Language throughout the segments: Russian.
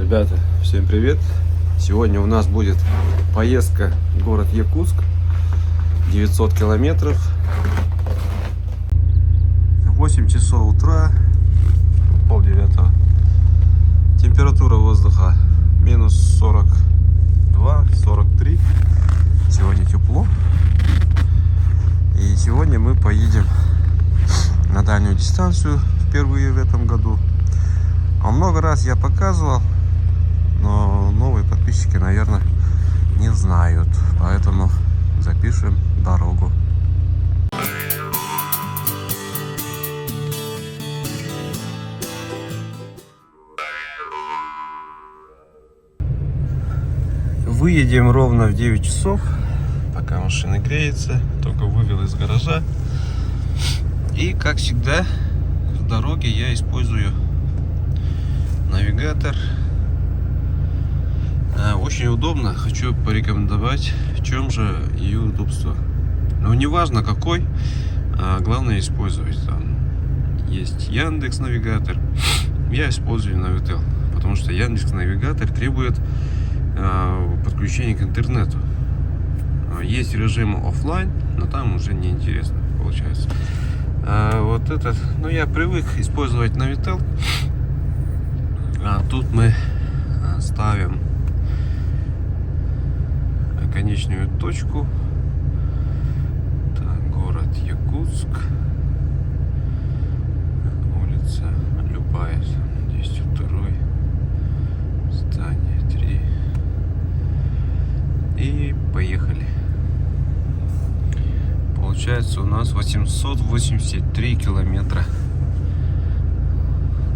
Ребята, всем привет! Сегодня у нас будет поездка в город Якутск, 900 километров, 8 часов утра, полдевятого. Температура воздуха минус 42-43. Сегодня тепло. И сегодня мы поедем на дальнюю дистанцию впервые в этом году. А много раз я показывал, но новые подписчики, наверное, не знают. Поэтому запишем дорогу. Выедем ровно в 9 часов, пока машина греется. Только вывел из гаража. И, как всегда, в дороге я использую навигатор. Очень удобно. Хочу порекомендовать, в чем же ее удобство. Но не важно какой, а главное использовать. Там есть Яндекс Навигатор. Я использую Navitel, потому что Яндекс Навигатор требует подключения к интернету. Есть режим офлайн, но там уже не интересно получается. Вот этот, я привык использовать Navitel. Тут мы ставим конечную точку. Так, город Якутск, улица любая, 202, здание 3. И поехали. Получается у нас 883 километра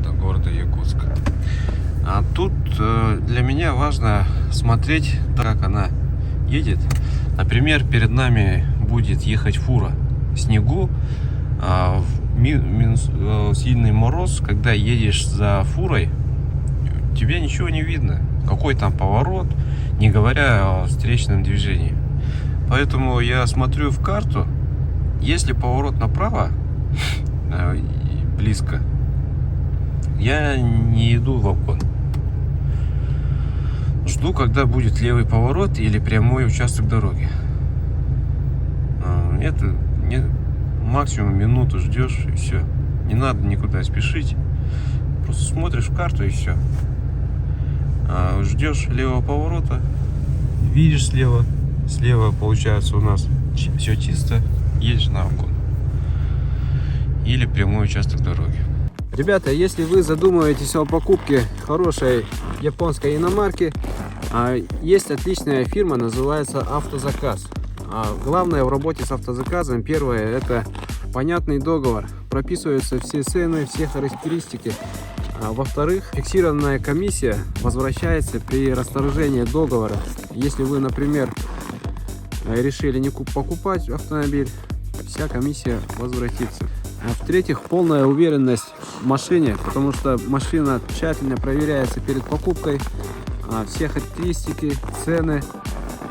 до города Якутска. А тут для меня важно смотреть, как она едет. Например, перед нами будет ехать фура в снегу, сильный мороз. Когда едешь за фурой, тебе ничего не видно, какой там поворот, не говоря о встречном движении. Поэтому я смотрю в карту. Если поворот направо, близко, я не иду в обгон. Жду, когда будет левый поворот или прямой участок дороги. Это максимум минуту ждешь, и все. Не надо никуда спешить. Просто смотришь в карту, и все. Ждешь левого поворота, видишь слева. Слева получается у нас все чисто. Едешь на обгон. Или прямой участок дороги. Ребята, если вы задумываетесь о покупке хорошей японской иномарки, есть отличная фирма, называется Автозаказ. Главное в работе с автозаказом, первое, это понятный договор, прописываются все цены, все характеристики. Во-вторых, фиксированная комиссия возвращается при расторжении договора. Если вы, например, решили не покупать автомобиль, вся комиссия возвратится. В-третьих, полная уверенность в машине, потому что машина тщательно проверяется перед покупкой, все характеристики, цены.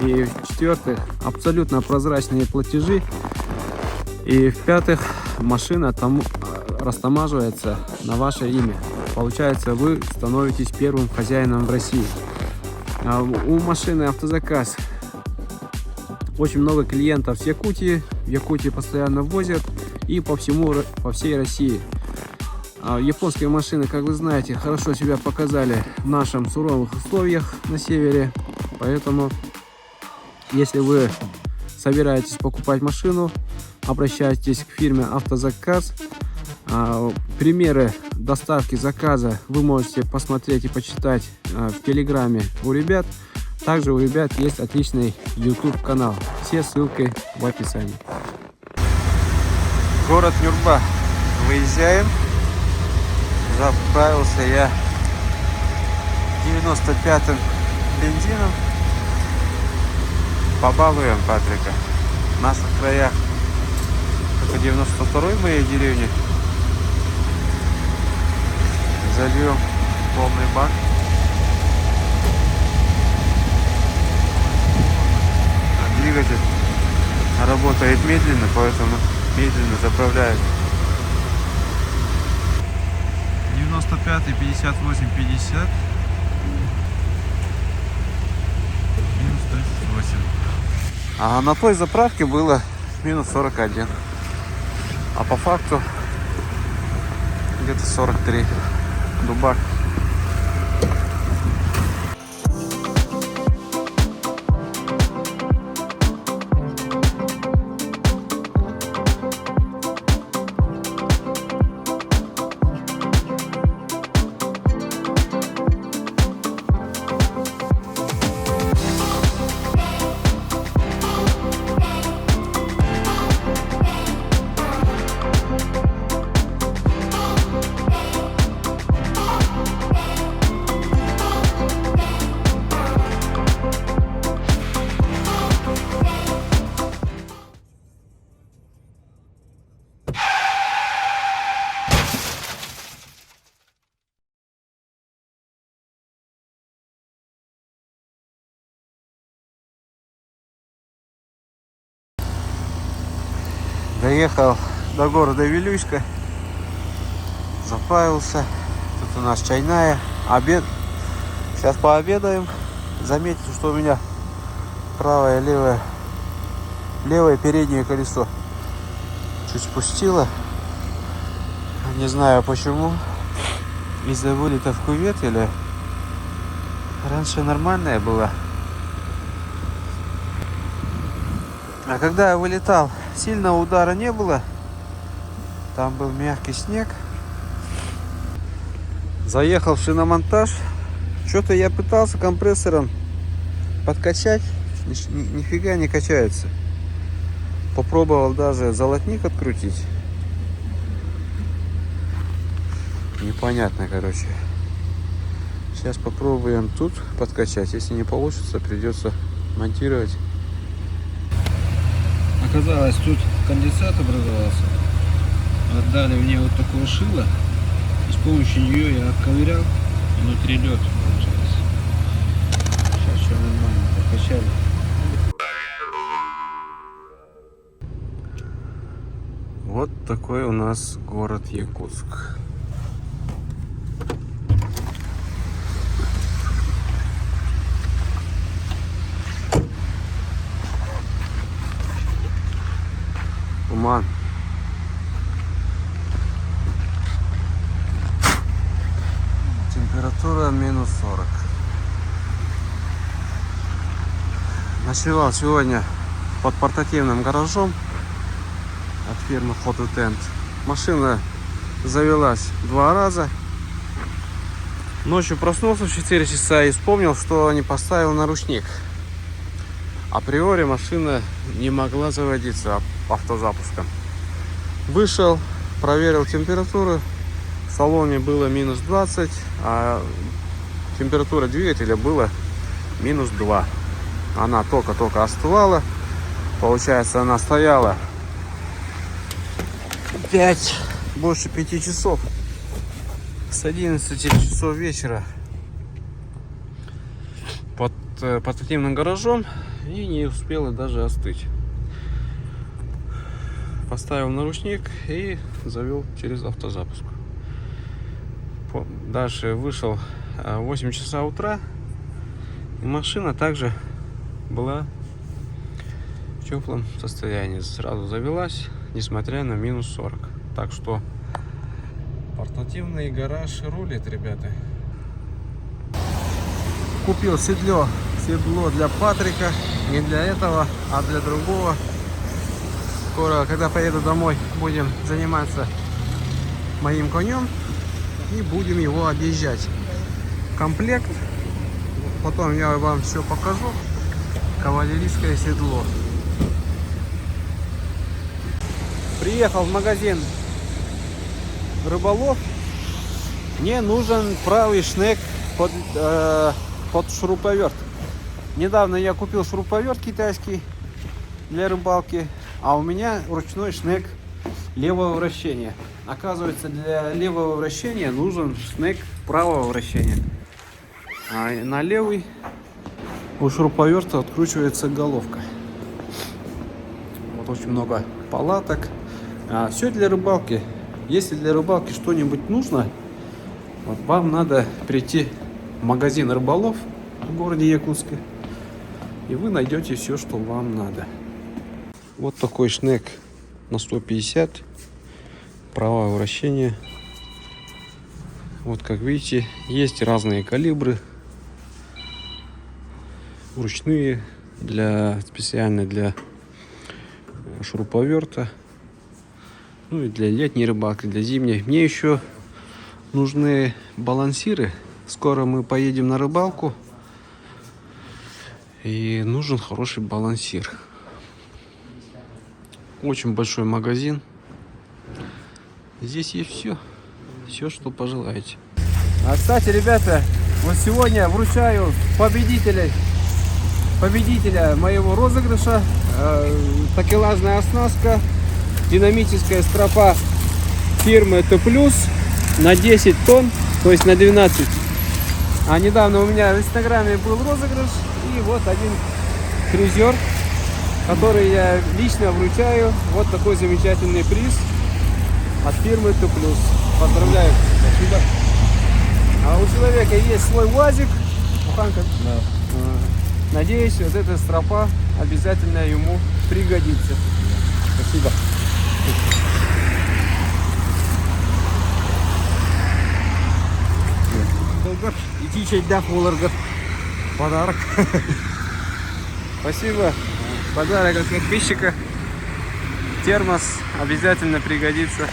И в-четвертых, абсолютно прозрачные платежи. И в-пятых, машина там растамаживается на ваше имя. Получается, вы становитесь первым хозяином в России. У машины Автозаказ очень много клиентов с Якутии. В Якутии постоянно возят. И по всей России. Японские машины, как вы знаете, хорошо себя показали в наших суровых условиях на севере. Поэтому, если вы собираетесь покупать машину, обращайтесь к фирме Автозаказ. Примеры доставки заказа вы можете посмотреть и почитать в Телеграме у ребят. Также у ребят есть отличный YouTube канал. Все ссылки в описании. Город Нюрба. Выезжаем. Заправился я 95-м бензином. Побалуем Патрика. В наших краях это 92-й в моей деревне. Зальем полный бак. Двигатель работает медленно, поэтому медленно заправляет. 95-й 58-50. А на той заправке было минус 41. А по факту где-то 43. Дубак. Доехал до города Вилюйска, заправился. Тут у нас чайная, обед. Сейчас пообедаем. Заметьте, что у меня правое и левое переднее колесо чуть спустило. Не знаю почему. Из-за вылета в кювет или раньше нормальная была. А когда я вылетал, сильного удара не было. Там был мягкий снег. Заехал в шиномонтаж. Что-то я пытался компрессором подкачать. Нифига не качается. Попробовал даже золотник открутить. Непонятно, короче. Сейчас попробуем тут подкачать. Если не получится, придется монтировать. Оказалось, тут конденсат образовался. Отдали мне вот такое шило. И с помощью нее я отковырял. Внутри лед получается. Сейчас все нормально, подкачали. Вот такой у нас город Якутск. Туман. Температура минус 40. Ночевал сегодня под портативным гаражом от фирмы Hot Tent. Машина завелась 2 раза. Ночью проснулся в 4 часа и вспомнил, что не поставил наручник. Априори машина не могла заводиться автозапуском. Вышел, проверил температуру. В салоне было минус 20, а температура двигателя была минус 2. Она только-только остывала. Получается, она стояла больше 5 часов. С 11 часов вечера под портативным гаражом и не успела даже остыть. Поставил наручник и завел через автозапуск. Дальше вышел 8 часа утра, и машина также была в теплом состоянии. Сразу завелась, несмотря на минус 40. Так что портативный гараж рулит, ребята. Купил седло для Патрика. Не для этого, а для другого. Скоро, когда поеду домой, будем заниматься моим конем и будем его объезжать. Комплект. Потом я вам все покажу. Кавалерийское седло. Приехал в магазин Рыболов. Мне нужен правый шнек под шуруповерт. Недавно я купил шуруповерт китайский для рыбалки, а у меня ручной шнек левого вращения. Оказывается, для левого вращения нужен шнек правого вращения. А на левый у шуруповерта откручивается головка. Вот очень много палаток. Все для рыбалки. Если для рыбалки что-нибудь нужно, вот вам надо прийти в магазин Рыболов в городе Якутске и вы найдете все, что вам надо. Вот такой шнек на 150, правое вращение. Вот как видите, есть разные калибры, ручные, специально для шуруповерта, ну и для летней рыбалки, для зимней. Мне еще нужны балансиры. Скоро мы поедем на рыбалку, и нужен хороший балансир. Очень большой магазин. Здесь есть все, что пожелаете. А кстати, ребята, вот сегодня вручаю победителя моего розыгрыша. Такелажная оснастка, динамическая стропа фирмы Т+, на 10 тонн, то есть на 12. А недавно у меня в инстаграме был розыгрыш, и вот один крузер, который я лично вручаю. Вот такой замечательный приз от фирмы Т+. Поздравляю. Спасибо. А у человека есть свой УАЗик. Буханка. Да. Надеюсь, вот эта стропа обязательно ему пригодится. Спасибо. Подарок. Спасибо. Подарок от подписчика. Термос обязательно пригодится.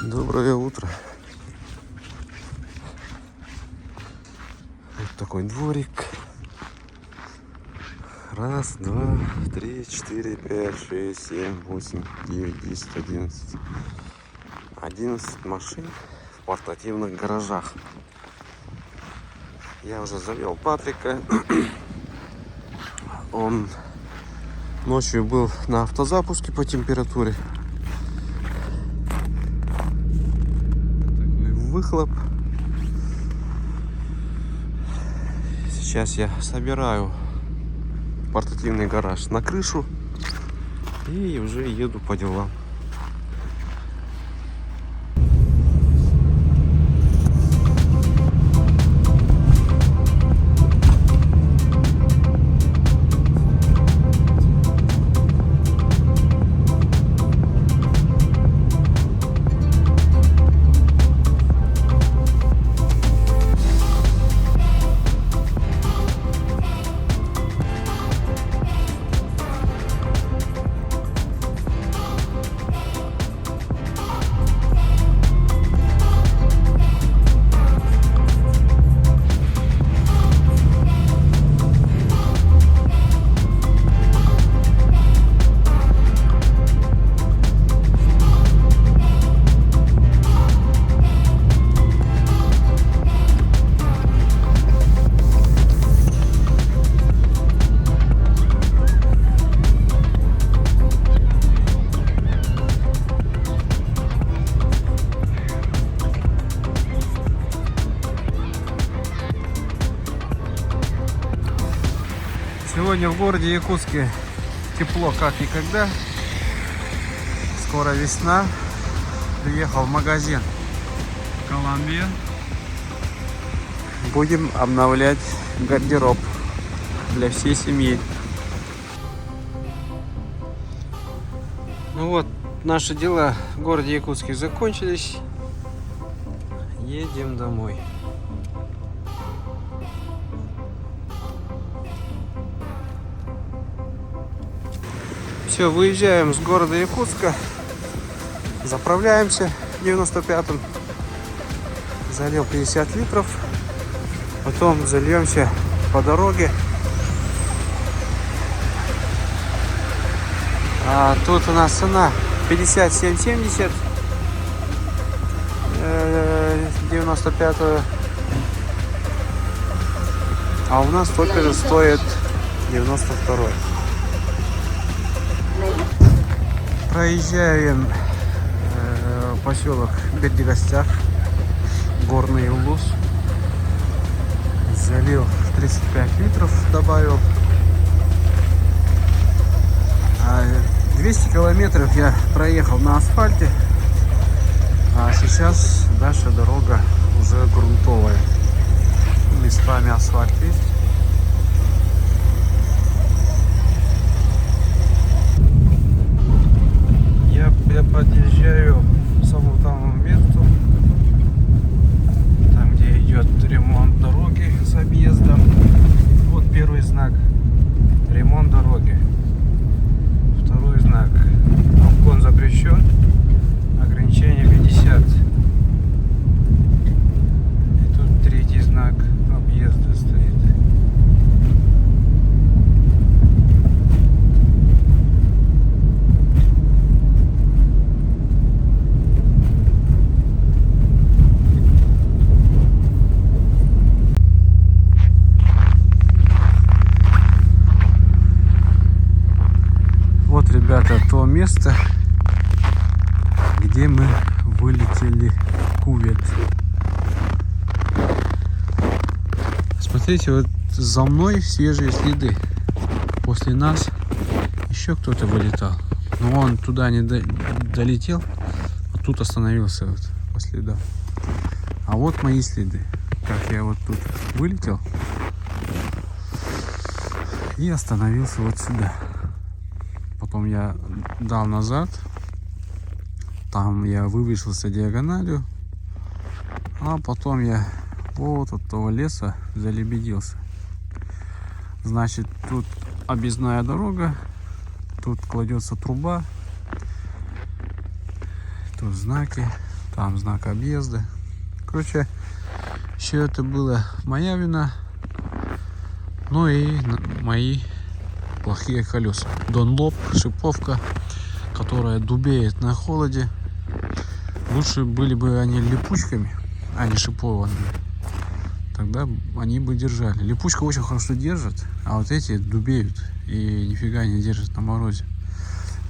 Доброе утро. Вот такой дворик. Раз, два, три, 4, 5, 6, 7, 8, 9, 10, 11. 11 машин в портативных гаражах. Я уже завел Патрика. Он ночью был на автозапуске по температуре. Такой выхлоп. Сейчас я собираю портативный гараж на крышу и уже еду по делам. Сегодня в городе Якутске тепло как никогда. Скоро весна. Приехал в магазин Колумбия. Будем обновлять гардероб для всей семьи. Ну вот, наши дела в городе Якутске закончились. Едем домой. Все, выезжаем с города Якутска, заправляемся 95-м, залил 50 литров, потом зальемся по дороге. А тут у нас цена 57,70, 95-ю, а у нас только же стоит 92-й. Проезжаем поселок Бердигостяк, горный улус. Залил 35 литров, добавил. 200 километров я проехал на асфальте, а сейчас дальше дорога уже грунтовая. Местами асфальт есть. Я подъезжаю к самому тому месту, там где идет ремонт дороги с объездом. Вот первый знак: ремонт дороги. Второй знак: обгон запрещен, ограничение 50. И тут третий знак объезда стоит. Вот, ребята, то место, где мы вылетели в кювет. Смотрите, вот за мной свежие следы. После нас еще кто-то вылетал. Но он туда не долетел, вот тут остановился вот по следам. А вот мои следы. Как я вот тут вылетел и остановился вот сюда. Потом я дал назад, там я вывешился диагональю, а потом я вот от того леса залебедился. Значит, тут объездная дорога, тут кладется труба, тут знаки, там знак объезда. Короче, все это было моя вина, ну и мои плохие колеса. Донлоп, шиповка, которая дубеет на холоде. Лучше были бы они липучками, а не шипованными. Тогда они бы держали. Липучка очень хорошо держит, а вот эти дубеют и нифига не держат на морозе.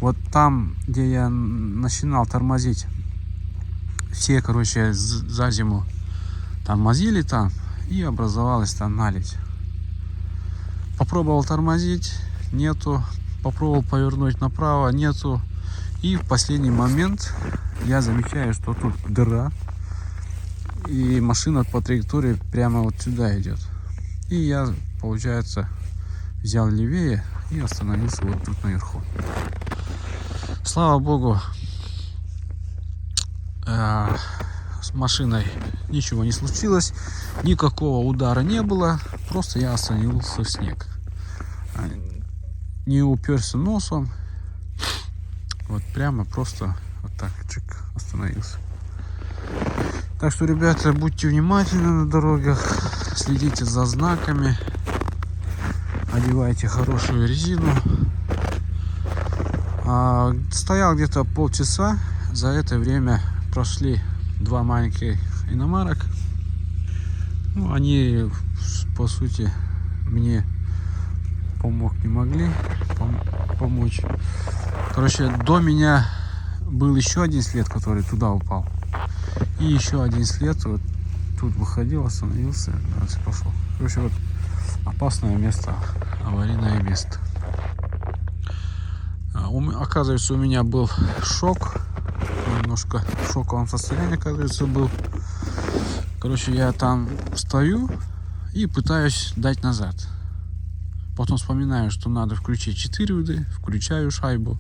Вот там, где я начинал тормозить, все, короче, за зиму тормозили там, и образовалась там наледь. Попробовал тормозить, нету. Попробовал повернуть направо, нету. И в последний момент я замечаю, что тут дыра, и машина по траектории прямо вот сюда идет. И я, получается, взял левее и остановился вот тут наверху. Слава богу, с машиной ничего не случилось, никакого удара не было, просто я остановился в снег. Не уперся носом, вот прямо просто вот так чик, остановился. Так что, ребята, будьте внимательны на дорогах, следите за знаками, одевайте хорошую резину. Стоял где-то полчаса, за это время прошли два маленьких иномарок. Ну, они, по сути, мне не могли помочь. Короче, до меня был еще один след, который туда упал. И еще один след вот тут выходил, остановился, дальше пошел. Короче, вот опасное место, аварийное место. Оказывается, у меня был шок. Немножко в шоковом состоянии, оказывается, был. Короче, я там стою и пытаюсь дать назад. Потом вспоминаю, что надо включить 4 ВД, включаю шайбу.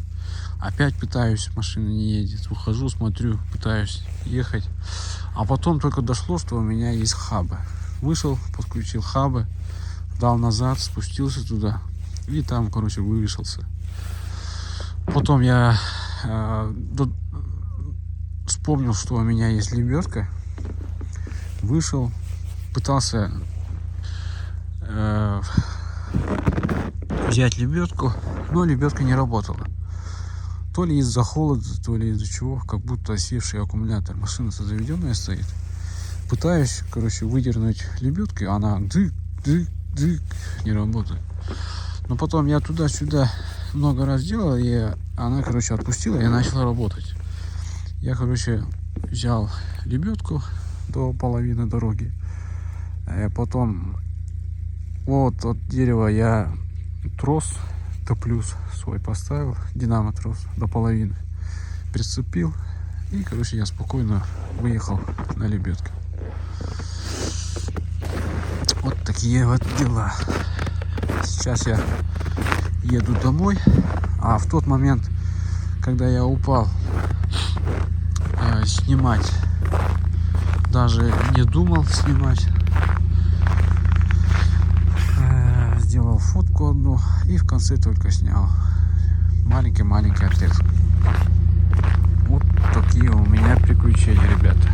Опять пытаюсь, машина не едет. Выхожу, смотрю, пытаюсь ехать. А потом только дошло, что у меня есть хабы. Вышел, подключил хабы, дал назад, спустился туда. И там, короче, вывешался. Потом я вспомнил, что у меня есть лебедка. Вышел, пытался взять лебедку, но лебедка не работала. То ли из-за холода, то ли из-за чего, как будто осевший аккумулятор. Машина-то заведенная стоит. Пытаюсь, короче, выдернуть лебедку, а она дык, не работает. Но потом я туда-сюда много раз делал, и она, короче, отпустила, и начала работать. Я, короче, взял лебедку до половины дороги. Потом вот от дерева я трос Т-плюс свой поставил, динамотрос до половины. Прицепил. И, короче, я спокойно выехал на лебедке. Вот такие вот дела. Сейчас я еду домой. А в тот момент, когда я упал, снимать даже не думал снимать. Сделал фотку одну и в конце только снял маленький отрезок. Вот такие у меня приключения, ребята.